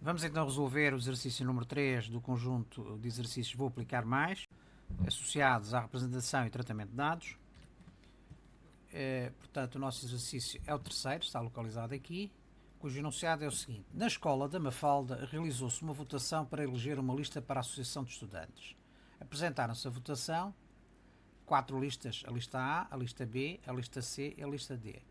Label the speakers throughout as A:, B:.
A: Vamos então resolver o exercício número 3 do conjunto de exercícios Vou Aplicar Mais, associados à representação e tratamento de dados. Portanto, o nosso exercício é o terceiro, está localizado aqui, cujo enunciado é o seguinte. Na escola da Mafalda realizou-se uma votação para eleger uma lista para a Associação de Estudantes. Apresentaram-se a votação 4 listas, a lista A, a lista B, a lista C e a lista D.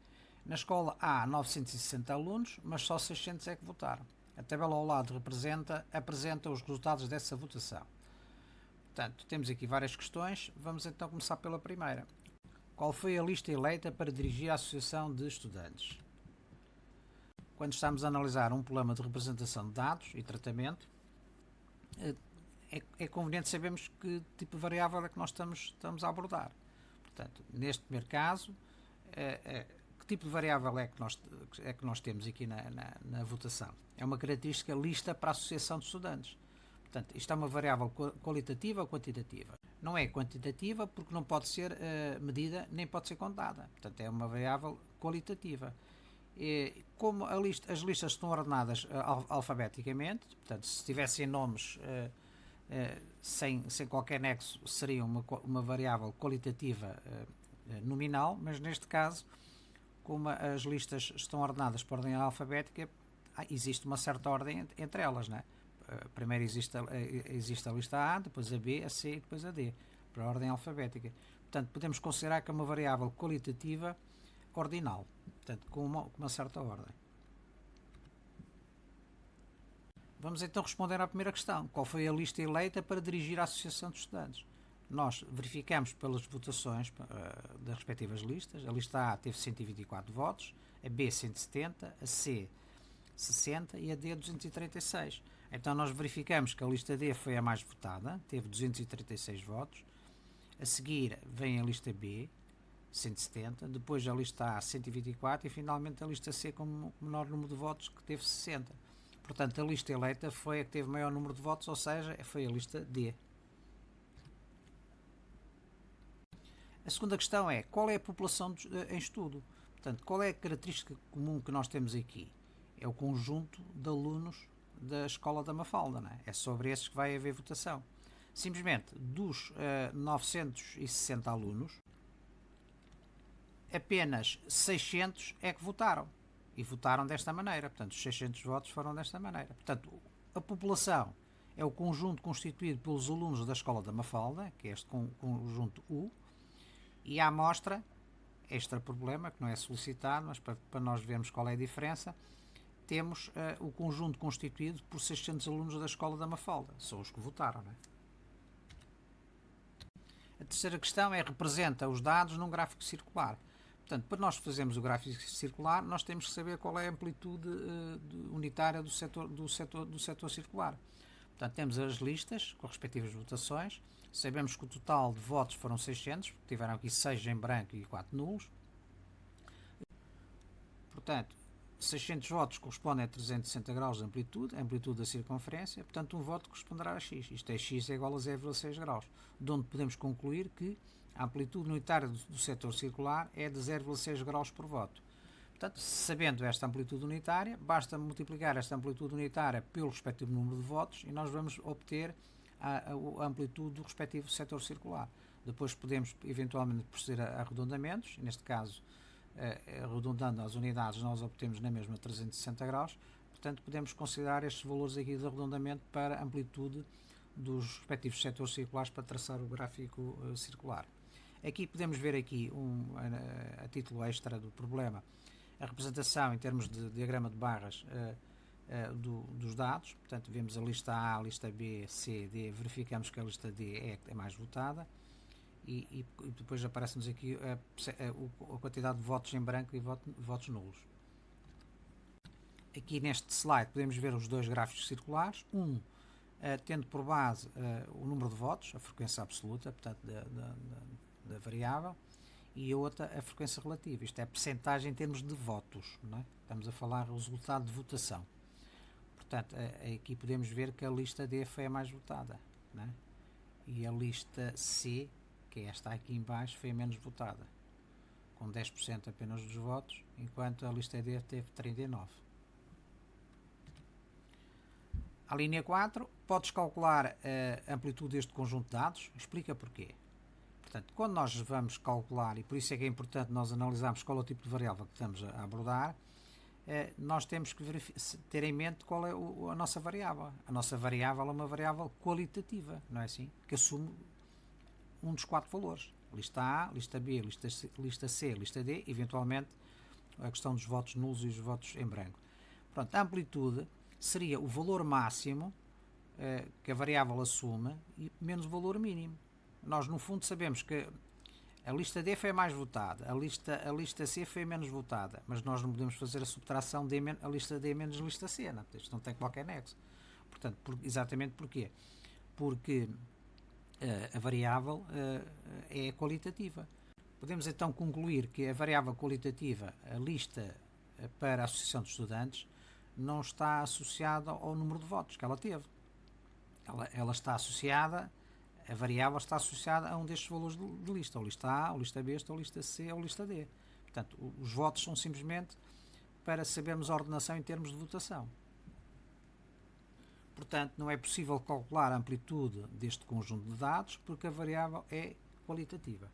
A: Na escola há 960 alunos, mas só 600 é que votaram. A tabela ao lado apresenta os resultados dessa votação. Portanto, temos aqui várias questões. Vamos então começar pela primeira. Qual foi a lista eleita para dirigir a Associação de Estudantes? Quando estamos a analisar um problema de representação de dados e tratamento, é conveniente sabermos que tipo de variável é que nós estamos a abordar. Portanto, neste primeiro caso, que tipo de variável é que nós temos aqui na votação? É uma característica lista para a Associação de Estudantes. Portanto, isto é uma variável qualitativa ou quantitativa. Não é quantitativa porque não pode ser medida nem pode ser contada. Portanto, é uma variável qualitativa. Como as listas estão ordenadas alfabeticamente, portanto, se tivessem nomes sem qualquer nexo, seria uma variável qualitativa nominal, mas neste caso, como as listas estão ordenadas por ordem alfabética, existe uma certa ordem entre elas, não é? Primeiro existe a lista A, depois a B, a C e depois a D, por ordem alfabética. Portanto, podemos considerar que é uma variável qualitativa ordinal, portanto, com uma certa ordem. Vamos então responder à primeira questão. Qual foi a lista eleita para dirigir a Associação de Estudantes? Nós verificamos pelas votações das respectivas listas. A lista A teve 124 votos, a B 170, a C 60 e a D 236. Então nós verificamos que a lista D foi a mais votada, teve 236 votos. A seguir vem a lista B, 170, depois a lista A, 124 e finalmente a lista C com o menor número de votos, que teve 60. Portanto, a lista eleita foi a que teve maior número de votos, ou seja, foi a lista D. A segunda questão é, qual é a população em estudo? Portanto, qual é a característica comum que nós temos aqui? É o conjunto de alunos da Escola da Mafalda, não é? É sobre esses que vai haver votação. Simplesmente, dos 960 alunos, apenas 600 é que votaram. E votaram desta maneira. Portanto, os 600 votos foram desta maneira. Portanto, a população é o conjunto constituído pelos alunos da Escola da Mafalda, que é este conjunto U, e a amostra, extra problema, que não é solicitado, mas para nós vermos qual é a diferença, temos o conjunto constituído por 600 alunos da Escola da Mafalda. São os que votaram, não é? A terceira questão é, representa os dados num gráfico circular. Portanto, para nós fazermos o gráfico circular, nós temos que saber qual é a amplitude unitária do setor circular. Portanto, temos as listas com as respectivas votações. Sabemos que o total de votos foram 600, porque tiveram aqui 6 em branco e 4 nulos. Portanto, 600 votos correspondem a 360 graus de amplitude, a amplitude da circunferência, portanto um voto corresponderá a x. Isto é, x é igual a 0,6 graus, de onde podemos concluir que a amplitude unitária do setor circular é de 0,6 graus por voto. Portanto, sabendo esta amplitude unitária, basta multiplicar esta amplitude unitária pelo respectivo número de votos e nós vamos obter a amplitude do respectivo setor circular. Depois podemos eventualmente proceder a arredondamentos, neste caso, arredondando as unidades, nós obtemos na mesma 360 graus, portanto podemos considerar estes valores aqui de arredondamento para a amplitude dos respectivos setores circulares para traçar o gráfico circular. Aqui podemos ver aqui, a título extra do problema, a representação em termos de diagrama de barras dos dados. Portanto, vemos a lista A, a lista B, C, D, verificamos que a lista D é a mais votada e depois aparece-nos aqui a quantidade de votos em branco e votos nulos. Aqui neste slide podemos ver os dois gráficos circulares, tendo por base o número de votos, a frequência absoluta, portanto, da variável, e a outra a frequência relativa. Isto é a percentagem em termos de votos, não é? Estamos a falar do resultado de votação. Portanto, aqui podemos ver que a lista D foi a mais votada, não é? E a lista C, que é esta aqui em baixo, foi a menos votada, com 10% apenas dos votos, enquanto a lista D teve 39%. A linha 4, podes calcular a amplitude deste conjunto de dados. Explica porquê. Portanto, quando nós vamos calcular, e por isso é que é importante nós analisarmos qual é o tipo de variável que estamos a abordar, nós temos que ter em mente qual é a nossa variável. A nossa variável é uma variável qualitativa, não é assim? Que assume um dos 4 valores. Lista A, lista B, lista C, lista D, eventualmente a questão dos votos nulos e os votos em branco. Pronto, a amplitude seria o valor máximo que a variável assume menos o valor mínimo. Nós, no fundo, sabemos que a lista D foi a mais votada, a lista C foi a menos votada, mas nós não podemos fazer a subtração de a lista D menos a lista C, não? Isto não tem qualquer nexo. Portanto, exatamente porquê? Porque a variável é qualitativa. Podemos então concluir que a variável qualitativa, a lista para a Associação de Estudantes, não está associada ao número de votos que ela teve. Ela está associada, a variável está associada a um destes valores de lista, ou lista A, ou lista B, ou lista C, ou lista D. Portanto, os votos são simplesmente para sabermos a ordenação em termos de votação. Portanto, não é possível calcular a amplitude deste conjunto de dados porque a variável é qualitativa.